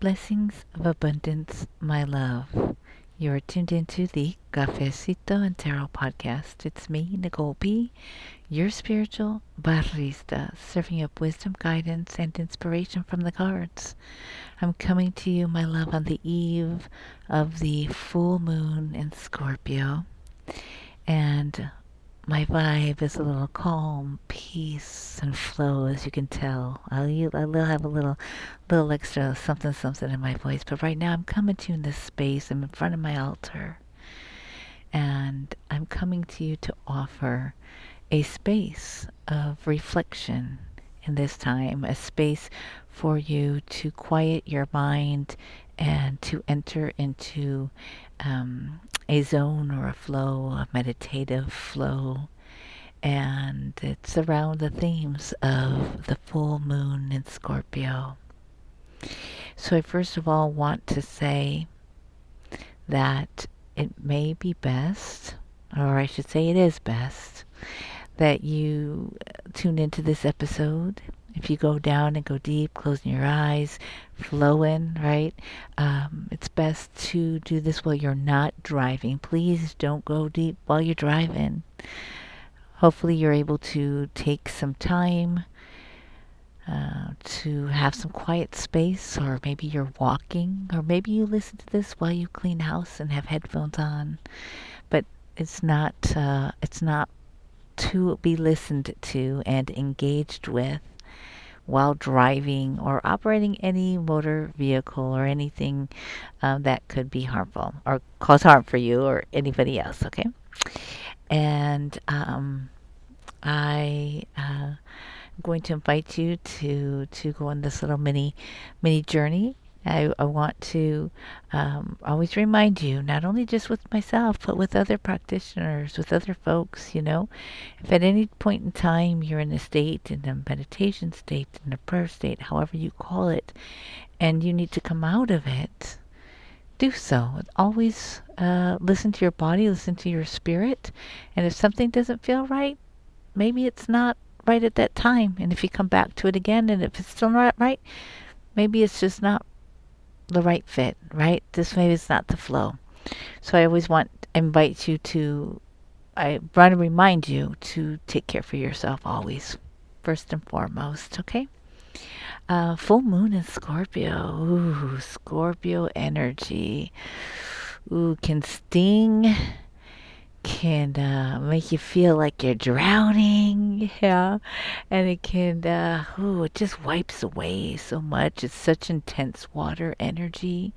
Blessings of abundance, my love. You are tuned into the Cafecito and Tarot podcast. It's me, Nicole B., your spiritual barista, serving up wisdom, guidance, and inspiration from the cards. I'm coming to you, my love, on the eve of the full moon in Scorpio. And my vibe is a little calm, peace, and flow, as you can tell. I'll have a little extra something in my voice. But right now, I'm coming to you in this space. I'm in front of my altar, and I'm coming to you to offer a space of reflection in this time, a space for you to quiet your mind and to enter into a zone or a flow, a meditative flow. And it's around the themes of the full moon in Scorpio. So I first of all want to say that it may be best, or I should say it is best, that you tune into this episode. If you go down and go deep, closing your eyes, flowing, right? It's best to do this while you're not driving. Please don't go deep while you're driving. Hopefully you're able to take some time to have some quiet space, or maybe you're walking, or maybe you listen to this while you clean house and have headphones on. But it's not to be listened to and engaged with while driving or operating any motor vehicle or anything that could be harmful or cause harm for you or anybody else. Okay, and I going to invite you to go on this little mini journey. I want to always remind you, not only just with myself, but with other practitioners, with other folks, if at any point in time you're in a state, in a meditation state, in a prayer state, however you call it, and you need to come out of it, do so. Always listen to your body, listen to your spirit, and if something doesn't feel right, maybe it's not right at that time. And if you come back to it again, and if it's still not right, maybe it's just not the right fit, right? This maybe it's not the flow. So I always I want to remind you to take care for yourself always, first and foremost, okay? Full moon in Scorpio. Ooh, Scorpio energy. Ooh, can sting, can make you feel like you're drowning, yeah, and it can, it just wipes away so much. It's such intense water energy,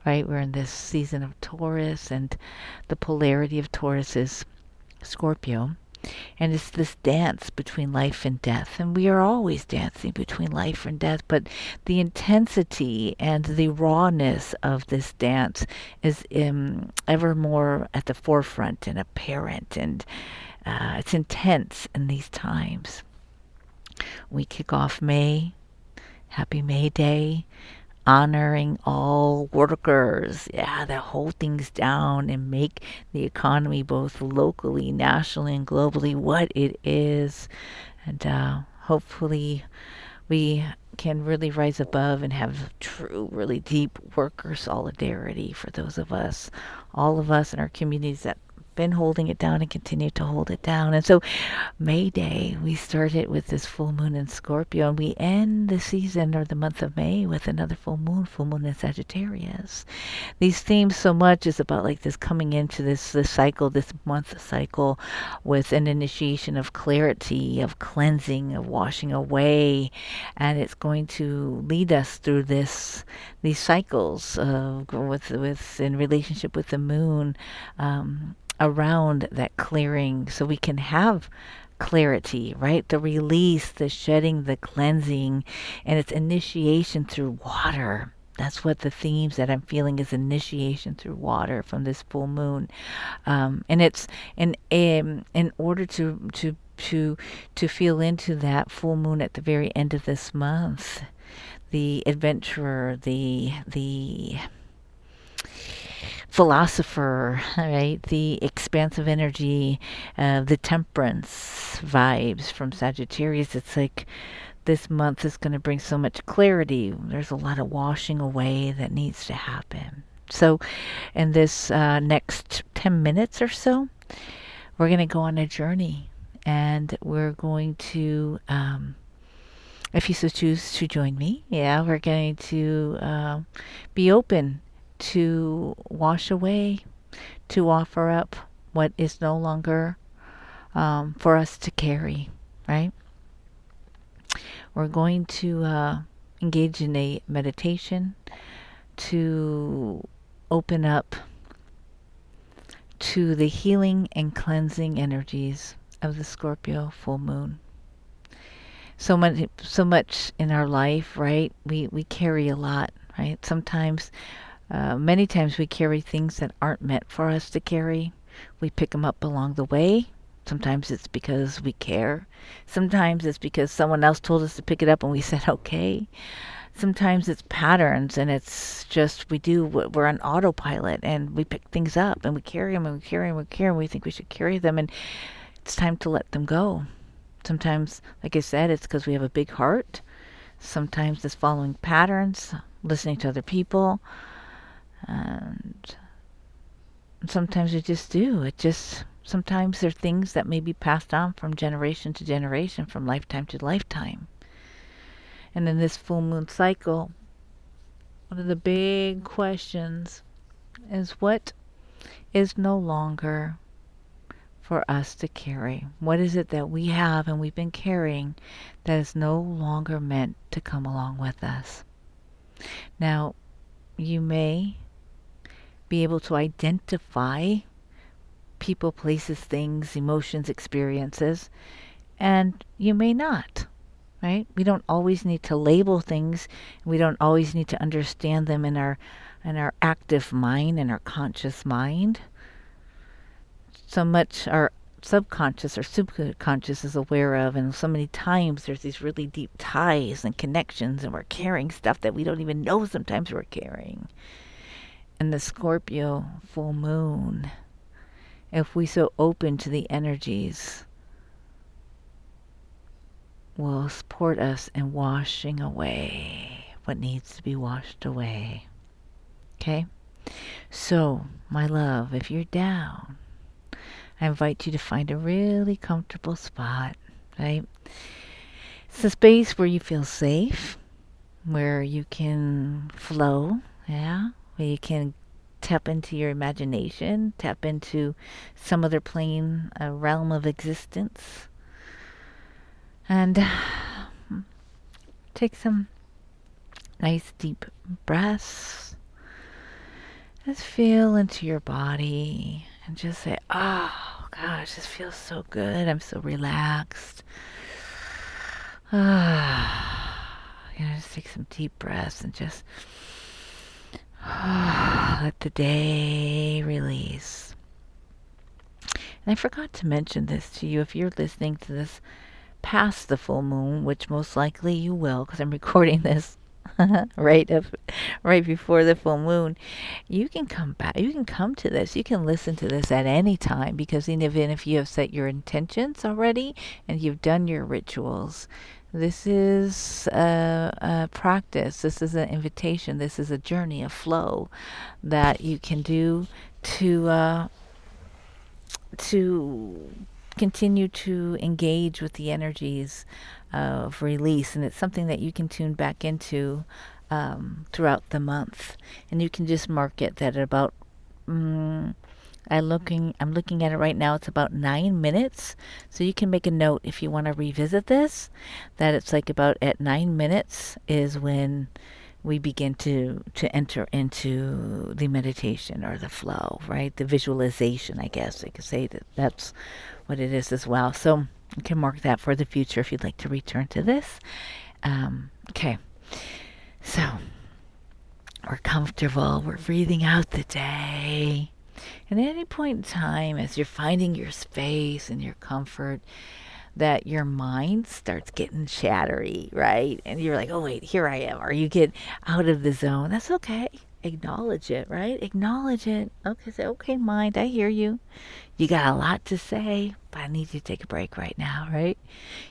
right? We're in this season of Taurus, and the polarity of Taurus is Scorpio. And it's this dance between life and death. And we are always dancing between life and death. But the intensity and the rawness of this dance is ever more at the forefront and apparent. And it's intense in these times. We kick off May. Happy May Day. Honoring all workers, that hold things down and make the economy both locally, nationally, and globally what it is. And hopefully we can really rise above and have true, really deep worker solidarity for those of us, all of us in our communities that been holding it down and continue to hold it down. And so May Day, we started with this full moon in Scorpio, and we end the season or the month of May with another full moon in Sagittarius. These themes so much is about like this coming into this cycle, this month cycle, with an initiation of clarity, of cleansing, of washing away, and it's going to lead us through these cycles with in relationship with the moon. Around that clearing, so we can have clarity, right? The release, the shedding, the cleansing, and it's initiation through water. That's what the themes that I'm feeling is initiation through water from this full moon, and it's in order to feel into that full moon at the very end of this month, the adventurer, the philosopher, right? The expansive energy, the temperance vibes from Sagittarius. It's like this month is going to bring so much clarity. There's a lot of washing away that needs to happen. So, in this next 10 minutes or so, we're going to go on a journey, and we're going to, if you so choose to join me, yeah, we're going to be open to wash away, to offer up what is no longer for us to carry, right? We're going to engage in a meditation to open up to the healing and cleansing energies of the Scorpio full moon. So much in our life, right? We carry a lot, right? Sometimes, many times we carry things that aren't meant for us to carry. We pick them up along the way. Sometimes it's because we care. Sometimes it's because someone else told us to pick it up and we said okay. Sometimes it's patterns, and it's just we're on autopilot and we pick things up and we carry them and we carry them and we carry them. We think we should carry them, and it's time to let them go. Sometimes, like I said, it's because we have a big heart. Sometimes it's following patterns, listening to other people, and sometimes we just do. Sometimes there are things that may be passed on from generation to generation, from lifetime to lifetime. And in this full moon cycle, one of the big questions is what is no longer for us to carry? What is it that we have and we've been carrying that is no longer meant to come along with us? Now, you may be able to identify people, places, things, emotions, experiences, and you may not, right? We don't always need to label things. We don't always need to understand them in our active mind, in our conscious mind. So much our subconscious or subconscious is aware of, and so many times there's these really deep ties and connections, and we're carrying stuff that we don't even know sometimes we're carrying. And the Scorpio full moon, if we so open to the energies, will support us in washing away what needs to be washed away. Okay? So, my love, if you're down, I invite you to find a really comfortable spot, right? It's a space where you feel safe, where you can flow, yeah? Where you can tap into your imagination, tap into some other plane, a realm of existence. And take some nice deep breaths. Just feel into your body and just say, oh gosh, this feels so good. I'm so relaxed. Just take some deep breaths and just let the day release. And I forgot to mention this to you. If you're listening to this past the full moon, which most likely you will, because I'm recording this right before the full moon, you can come back. You can come to this. You can listen to this at any time, because even if you have set your intentions already and you've done your rituals, this is a practice. This is an invitation. This is a journey, a flow that you can do to continue to engage with the energies of release. And it's something that you can tune back into throughout the month. And you can just mark it that at about I'm looking at it right now, it's about 9 minutes. So you can make a note if you want to revisit this, that it's like about at 9 minutes is when we begin to enter into the meditation or the flow, right? The visualization, I guess I could say that's what it is as well. So you can mark that for the future if you'd like to return to this. Okay, so we're comfortable. We're breathing out the day. And at any point in time, as you're finding your space and your comfort, that your mind starts getting chattery, right? And you're like, oh, wait, here I am. Or you get out of the zone. That's okay. acknowledge it, right? Acknowledge it. Okay, say, okay, mind, I hear you. You got a lot to say, but I need you to take a break right now, right?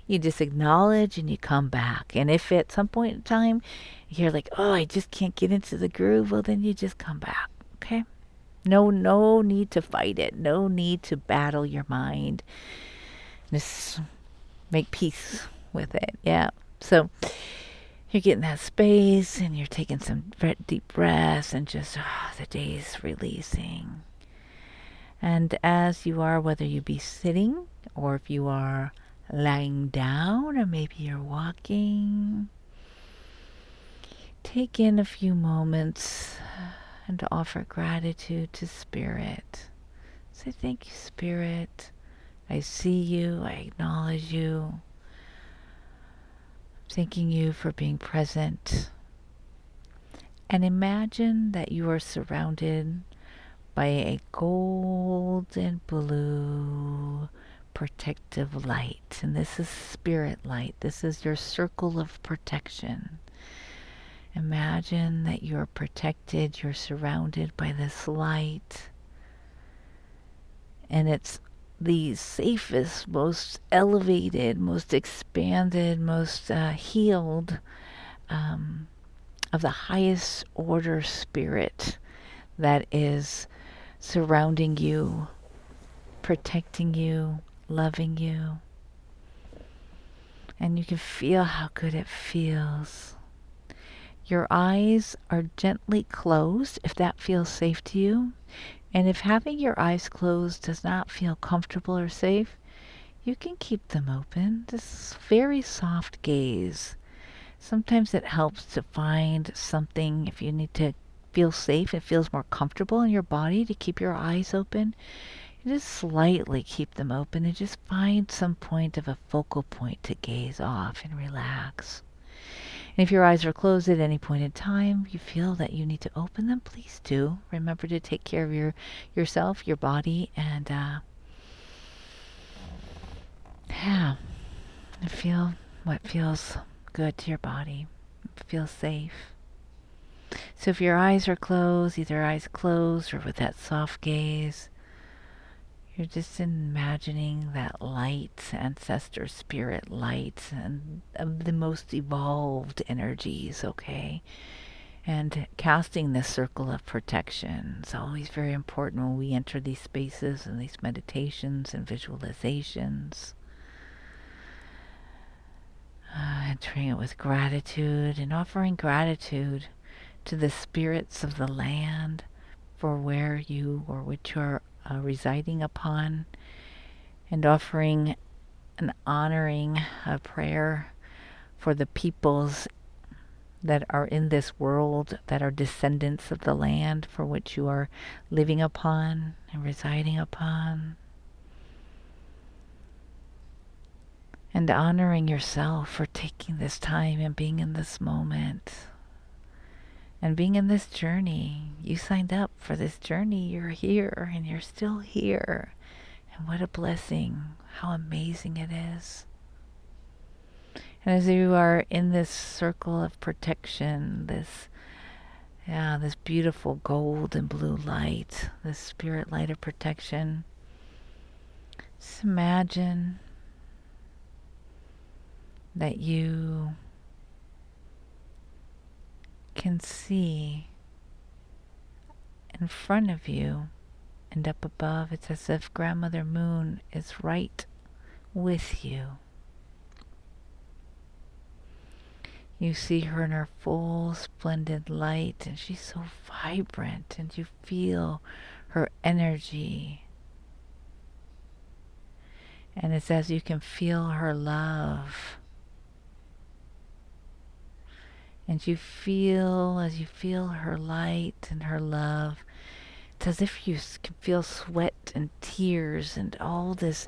You just acknowledge and you come back. And if at some point in time you're like, oh, I just can't get into the groove, well, then you just come back, okay? No need to fight it. No need to battle your mind. Just make peace with it. Yeah. So you're getting that space and you're taking some deep breaths and just the day's releasing. And as you are, whether you be sitting or if you are lying down or maybe you're walking, take in a few moments and to offer gratitude to Spirit. Say, thank you, Spirit. I see you. I acknowledge you. Thanking you for being present. And imagine that you are surrounded by a golden blue protective light. And this is spirit light. This is your circle of protection. Imagine that you're protected. You're surrounded by this light. And it's the safest, most elevated, most expanded, most healed of the highest order spirit that is surrounding you, protecting you, loving you. And you can feel how good it feels. Your eyes are gently closed if that feels safe to you. And if having your eyes closed does not feel comfortable or safe, you can keep them open. This very soft gaze. Sometimes it helps to find something, if you need to feel safe, it feels more comfortable in your body to keep your eyes open. You just slightly keep them open and just find some point of a focal point to gaze off and relax. And if your eyes are closed at any point in time, you feel that you need to open them, please do. Remember to take care of yourself, your body, and feel what feels good to your body. Feel safe. So if your eyes are closed, either eyes closed or with that soft gaze, you're just imagining that light, ancestor spirit light, and of the most evolved energies, okay? And casting this circle of protection is always very important when we enter these spaces and these meditations and visualizations. Entering it with gratitude and offering gratitude to the spirits of the land for where you or which you are residing upon, and offering and honoring a prayer for the peoples that are in this world that are descendants of the land for which you are living upon and residing upon. And honoring yourself for taking this time and being in this moment and being in this journey. You signed up for this journey. You're here and you're still here. And what a blessing. How amazing it is. And as you are in this circle of protection, this beautiful gold and blue light, this spirit light of protection, just imagine that you can see in front of you and up above. It's as if Grandmother Moon is right with you. You see her in her full splendid light, and she's so vibrant, and you feel her energy. And it's as you can feel her love. And you feel, as you feel her light and her love, it's as if you can feel sweat and tears and all this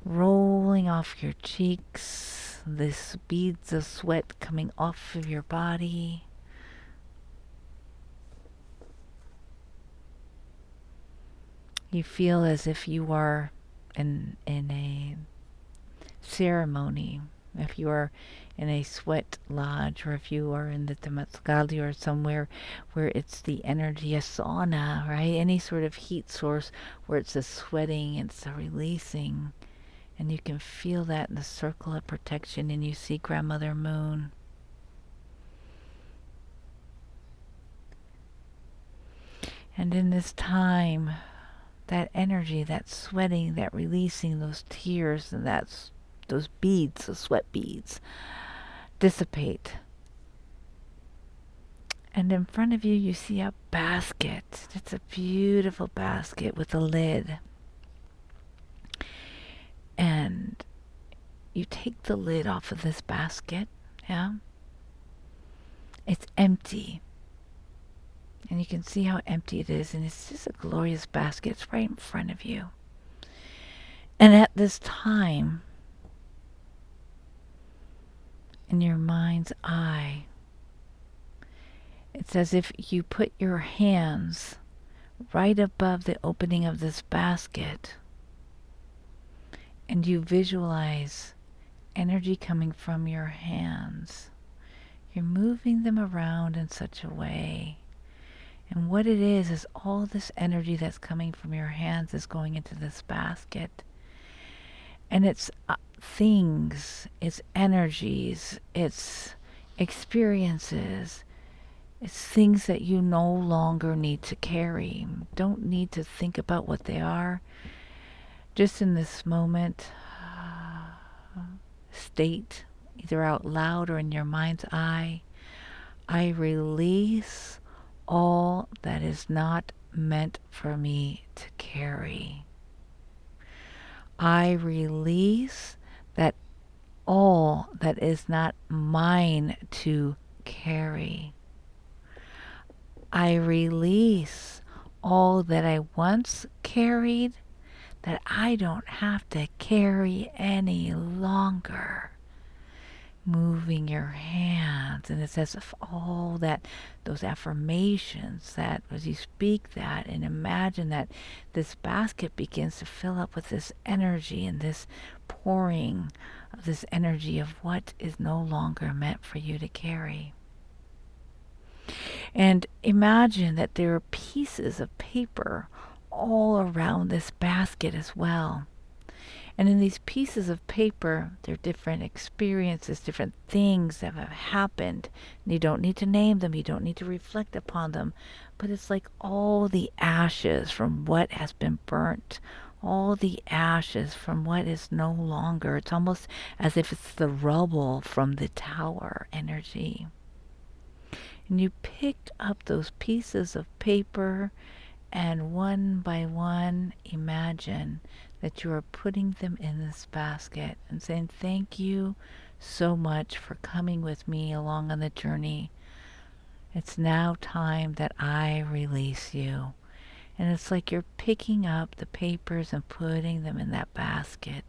rolling off your cheeks, this beads of sweat coming off of your body. You feel as if you are in a ceremony If you are in a sweat lodge, or if you are in the Temazcal or somewhere where it's the energy, a sauna, right? Any sort of heat source where it's a sweating, it's a releasing, and you can feel that in the circle of protection, and you see Grandmother Moon. And in this time, that energy, that sweating, that releasing, those tears, and those beads, the sweat beads, dissipate. And in front of you, you see a basket. It's a beautiful basket with a lid. And you take the lid off of this basket, yeah? It's empty. And you can see how empty it is. And it's just a glorious basket. It's right in front of you. And at this time, in your mind's eye, it's as if you put your hands right above the opening of this basket, and you visualize energy coming from your hands. You're moving them around in such a way. And what it is all this energy that's coming from your hands is going into this basket. And it's things, it's energies, it's experiences, it's things that you no longer need to carry. Don't need to think about what they are. Just in this moment, state, either out loud or in your mind's eye, I release all that is not meant for me to carry. I release that all that is not mine to carry. I release all that I once carried that I don't have to carry any longer. Moving your hands, and it's as if all that, those affirmations, that as you speak that and imagine that this basket begins to fill up with this energy and this pouring of this energy of what is no longer meant for you to carry. And imagine that there are pieces of paper all around this basket as well. And in these pieces of paper, there are different experiences, different things that have happened. And you don't need to name them, you don't need to reflect upon them. But it's like all the ashes from what has been burnt, all the ashes from what is no longer. It's almost as if it's the rubble from the tower energy. And you pick up those pieces of paper, and one by one, imagine that you are putting them in this basket and saying, thank you so much for coming with me along on the journey. It's now time that I release you. And it's like you're picking up the papers and putting them in that basket.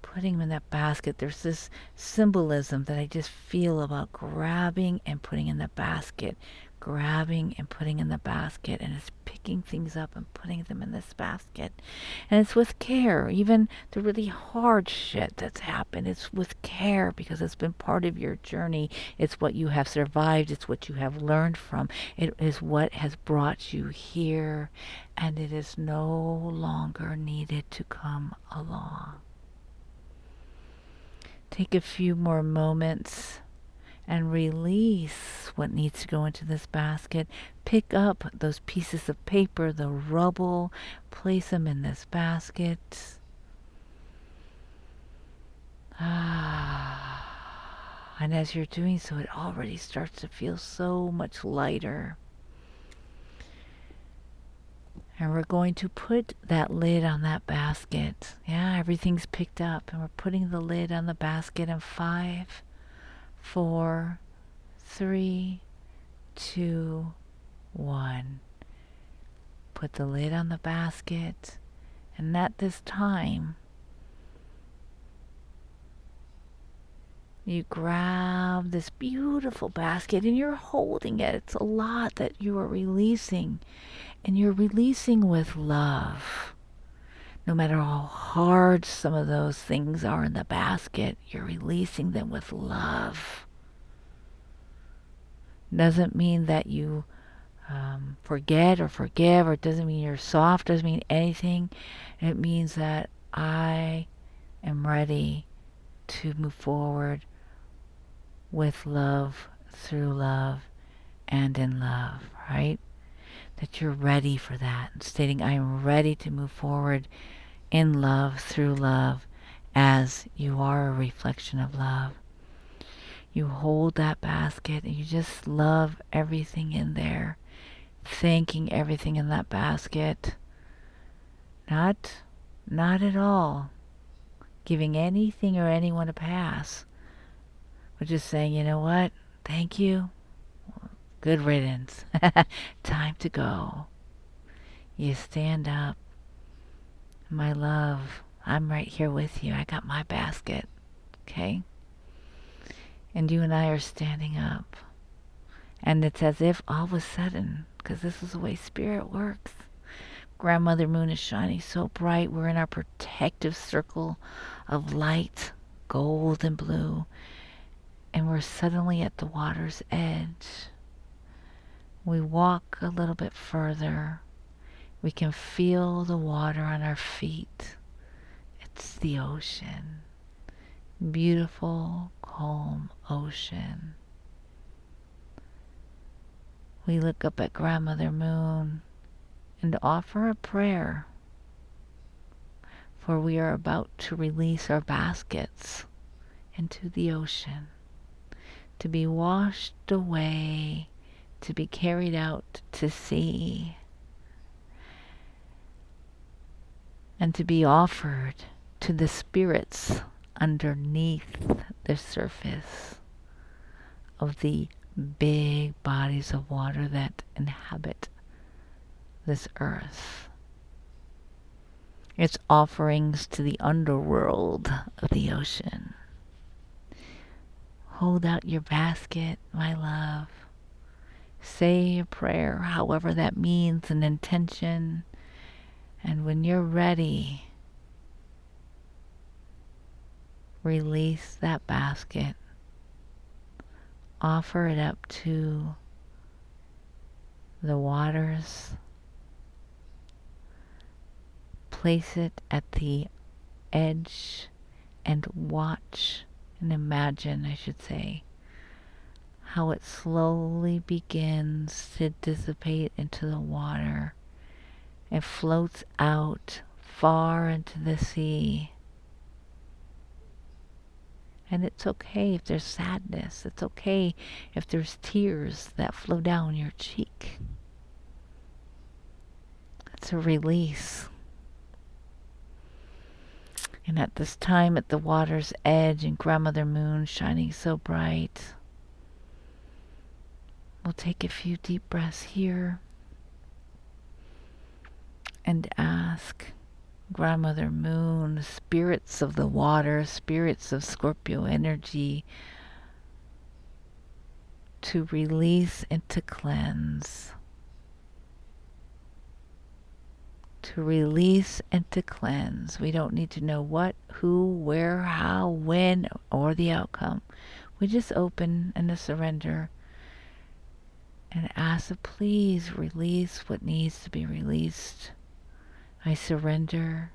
Putting them in that basket. There's this symbolism that I just feel about grabbing and putting in the basket. Grabbing and putting in the basket, and it's picking things up and putting them in this basket. And it's with care. Even the really hard shit that's happened, it's with care because it's been part of your journey. It's what you have survived. It's what you have learned from. It is what has brought you here, and it is no longer needed to come along. Take a few more moments and release what needs to go into this basket. Pick up those pieces of paper, the rubble, place them in this basket. And as you're doing so, it already starts to feel so much lighter. And we're going to put that lid on that basket. Yeah, everything's picked up, and we're putting the lid on the basket in 5, 4, 3, 2, 1. Put the lid on the basket, and at this time, you grab this beautiful basket and you're holding it. It's a lot that you are releasing, and you're releasing with love. No matter how hard some of those things are in the basket, you're releasing them with love. Doesn't mean that you forget or forgive, or it doesn't mean you're soft, doesn't mean anything. It means that I am ready to move forward with love, through love, and in love, right? That you're ready for that. Stating, I am ready to move forward in love, through love, as you are a reflection of love. You hold that basket and you just love everything in there, thanking everything in that basket. Not at all giving anything or anyone a pass, but just saying, you know what? Thank you. Good riddance. Time to go. You stand up. My love, I'm right here with you. I got my basket. Okay? And you and I are standing up. And it's as if all of a sudden, because this is the way spirit works, Grandmother Moon is shining so bright. We're in our protective circle of light, gold and blue. And we're suddenly at the water's edge. We walk a little bit further. We can feel the water on our feet. It's the ocean. Beautiful, calm ocean. We look up at Grandmother Moon and offer a prayer, for we are about to release our baskets into the ocean, to be washed away, to be carried out to sea, and to be offered to the spirits underneath the surface of the big bodies of water that inhabit this earth. It's offerings to the underworld of the ocean. Hold out your basket, my love. Say a prayer, however that means, an intention. And when you're ready, release that basket. Offer it up to the waters. Place it at the edge and watch and imagine, I should say, how it slowly begins to dissipate into the water. It floats out far into the sea. And it's okay if there's sadness. It's okay if there's tears that flow down your cheek. It's a release. And at this time, at the water's edge and Grandmother Moon shining so bright, we'll take a few deep breaths here and ask Grandmother Moon, spirits of the water, spirits of Scorpio energy, to release and to cleanse. To release and to cleanse. We don't need to know what, who, where, how, when, or the outcome. We just open and to surrender and ask to please release what needs to be released. I surrender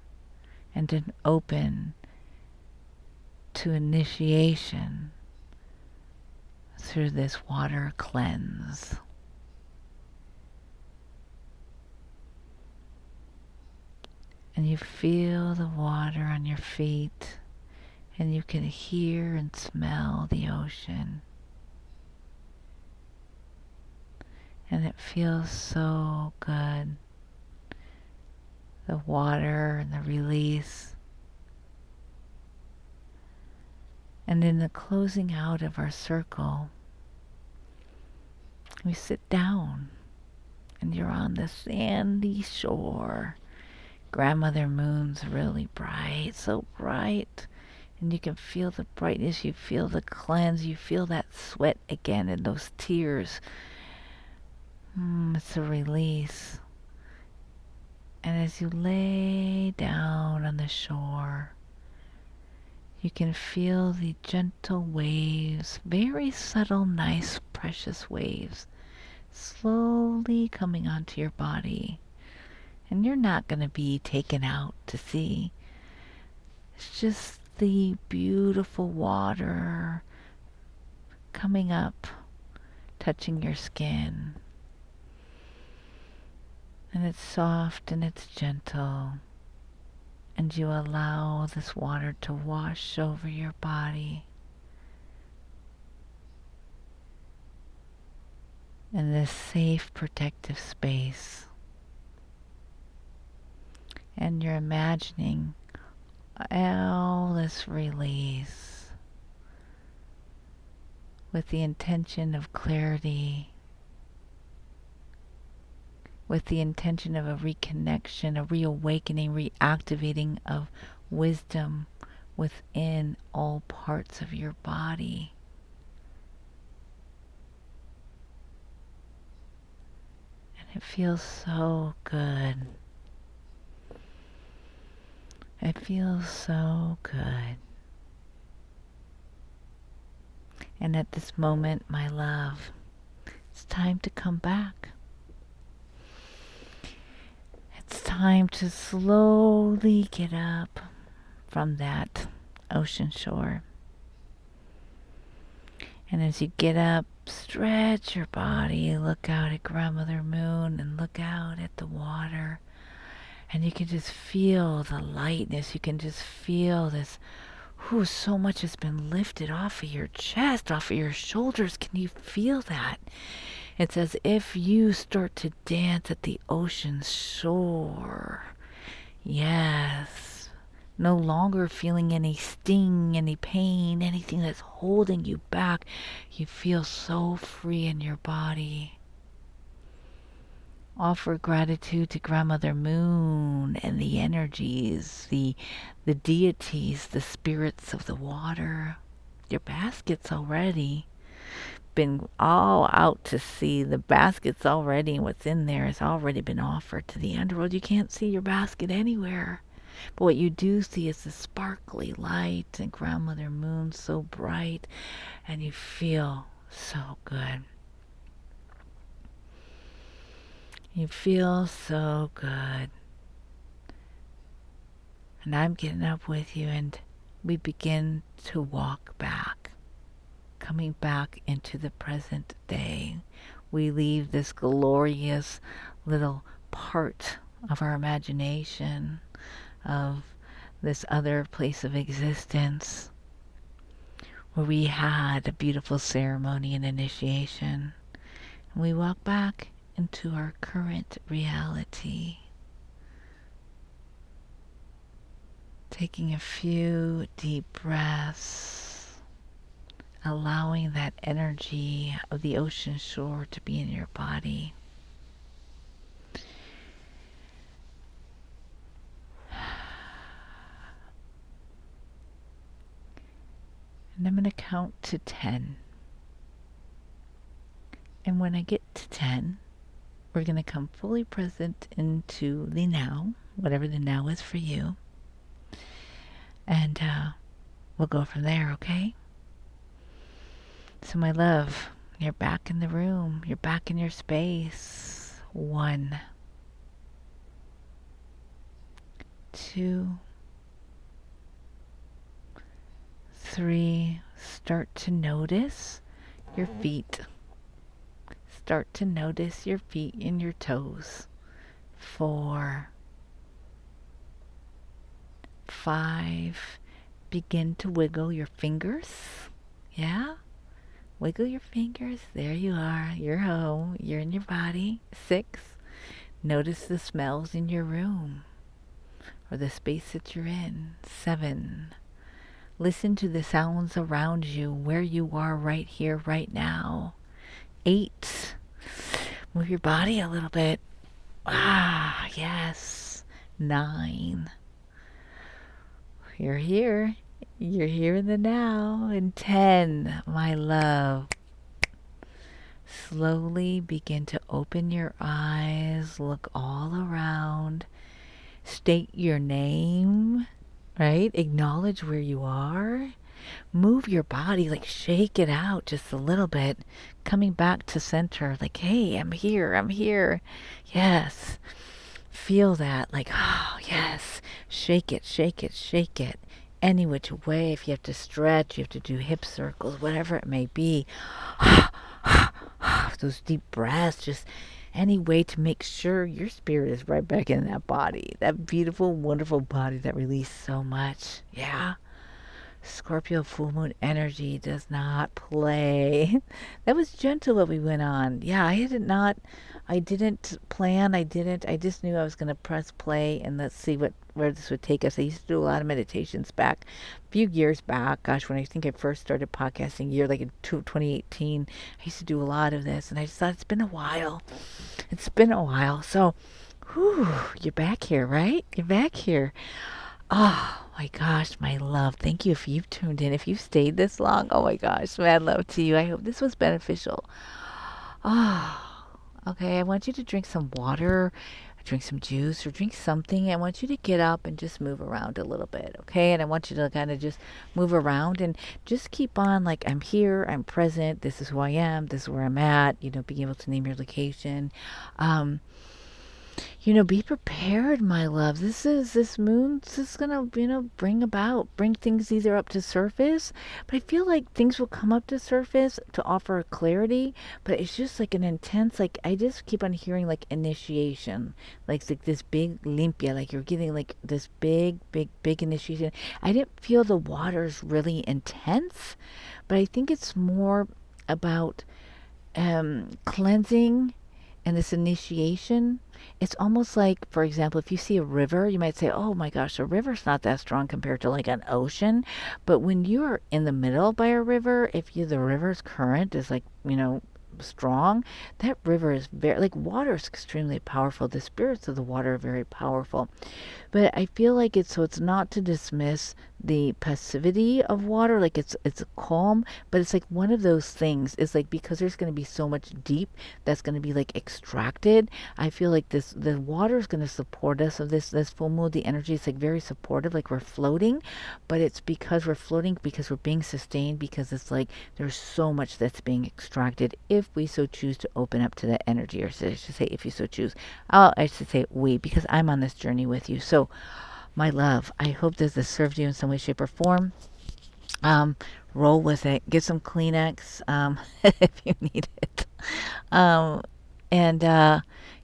and then open to initiation through this water cleanse. And you feel the water on your feet, and you can hear and smell the ocean. And it feels so good. The water and the release. And in the closing out of our circle, we sit down, and you're on the sandy shore. Grandmother Moon's really bright, so bright. And you can feel the brightness, you feel the cleanse, you feel that sweat again and those tears. It's a release. And as you lay down on the shore, you can feel the gentle waves, very subtle, nice, precious waves, slowly coming onto your body. And you're not going to be taken out to sea. It's just the beautiful water coming up, touching your skin. And it's soft and it's gentle. And you allow this water to wash over your body. In this safe, protective space. And you're imagining all this release with the intention of clarity, with the intention of a reconnection, a reawakening, reactivating of wisdom within all parts of your body. And it feels so good. It feels so good. And at this moment, my love, it's time to come back. It's time to slowly get up from that ocean shore. And as you get up, stretch your body, look out at Grandmother Moon and look out at the water. And you can just feel the lightness. You can just feel this, so much has been lifted off of your chest, off of your shoulders. Can you feel that? It's as if you start to dance at the ocean's shore. Yes. No longer feeling any sting, any pain, anything that's holding you back. You feel so free in your body. Offer gratitude to Grandmother Moon and the energies, the deities, the spirits of the water. Your basket's already been all out to sea. The basket's already, what's in there has already been offered to the underworld. You can't see your basket anywhere. But what you do see is the sparkly light and Grandmother Moon so bright, and you feel so good. You feel so good. And I'm getting up with you, and we begin to walk back, coming back into the present day. We leave this glorious little part of our imagination, of this other place of existence, where we had a beautiful ceremony and initiation. And we walk back into our current reality. Taking a few deep breaths, allowing that energy of the ocean shore to be in your body. And I'm going to count to 10. And when I get to 10, we're going to come fully present into the now, whatever the now is for you. And we'll go from there, okay? So my love, you're back in the room. You're back in your space. 1, 2, 3. Start to notice your feet. Start to notice your feet and your toes. 4, 5. Begin to wiggle your fingers. Yeah? Wiggle your fingers. There you are. You're home. You're in your body. 6. Notice the smells in your room or the space that you're in. 7. Listen to the sounds around you, where you are right here, right now. 8. Move your body a little bit. Ah, yes. 9. You're here. You're here in the now. And 10, my love. Slowly begin to open your eyes. Look all around. State your name, right? Acknowledge where you are. Move your body, like shake it out just a little bit. Coming back to center, like, hey, I'm here, I'm here. Yes. Feel that, like, oh, yes. Shake it, shake it, shake it. Any which way, if you have to stretch, you have to do hip circles, whatever it may be. Those deep breaths, just any way to make sure your spirit is right back in that body, that beautiful, wonderful body that released so much. Yeah. Scorpio full moon energy does not play. That was gentle what we went on. Yeah, I didn't plan, I just knew I was going to press play and let's see where this would take us. I used to do a lot of meditations back a few years back. Gosh, when I think I first started podcasting, year like in 2018, I used to do a lot of this and I just thought it's been a while. It's been a while. So, whew, you're back here, right? You're back here. Oh my gosh, my love. Thank you if you've tuned in. If you've stayed this long, oh my gosh, mad love to you. I hope this was beneficial. Oh, okay. I want you to drink some water, drink some juice, or drink something. I want you to get up and just move around a little bit, okay? And I want you to kind of just move around and just keep on like, I'm here, I'm present, this is who I am, this is where I'm at, being able to name your location. Be prepared, my love. This moon, this is gonna, bring things either up to surface, but I feel like things will come up to surface to offer clarity, but it's just like an intense, like, I just keep on hearing like initiation, like, it's like this big limpia, like you're getting like this big, big, big initiation. I didn't feel the water's really intense, but I think it's more about cleansing and this initiation. It's almost like, for example, if you see a river, you might say, oh my gosh, a river's not that strong compared to like an ocean. But when you're in the middle by a river, if the river's current is like, strong, that river is very, like, water is extremely powerful. The spirits of the water are very powerful. But I feel like it's not to dismiss the passivity of water, like it's calm, but it's like one of those things. It's like, because there's going to be so much deep that's going to be like extracted. I feel like the water is going to support us of this full moon. The energy is like very supportive, like we're floating, but it's because we're floating, because we're being sustained, because it's like there's so much that's being extracted if we so choose to open up to that energy, or I should say, if you so choose. I should say we, because I'm on this journey with you. So, my love, I hope that this served you in some way, shape, or form. Roll with it. Get some Kleenex if you need it. Um, and,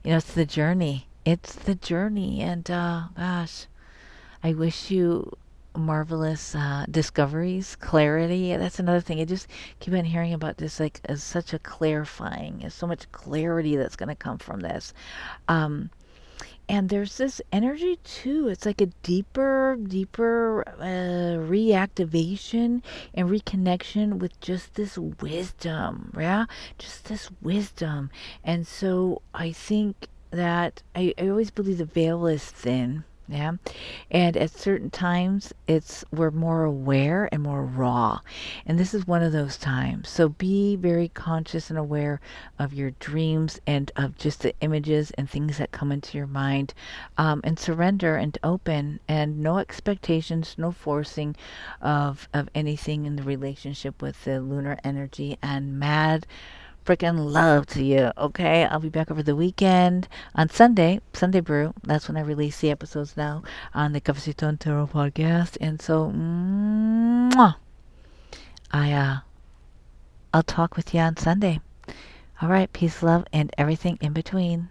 it's the journey. It's the journey. And, gosh, I wish you marvelous discoveries, clarity. That's another thing. I just keep on hearing about this, like, as such a clarifying. There's so much clarity that's going to come from this. And there's this energy too. It's like a deeper reactivation and reconnection with just this wisdom. Yeah, just this wisdom. And so I think that I always believe the veil is thin. Yeah. And at certain times, we're more aware and more raw. And this is one of those times. So be very conscious and aware of your dreams and of just the images and things that come into your mind, and surrender and open, and no expectations, no forcing of anything in the relationship with the lunar energy, and mad freaking love to you. Okay, I'll be back over the weekend on Sunday Brew. That's when I release the episodes now on the Cafecito and Tarot podcast. And so, mwah, I'll talk with you on Sunday. All right, peace, love, and everything in between.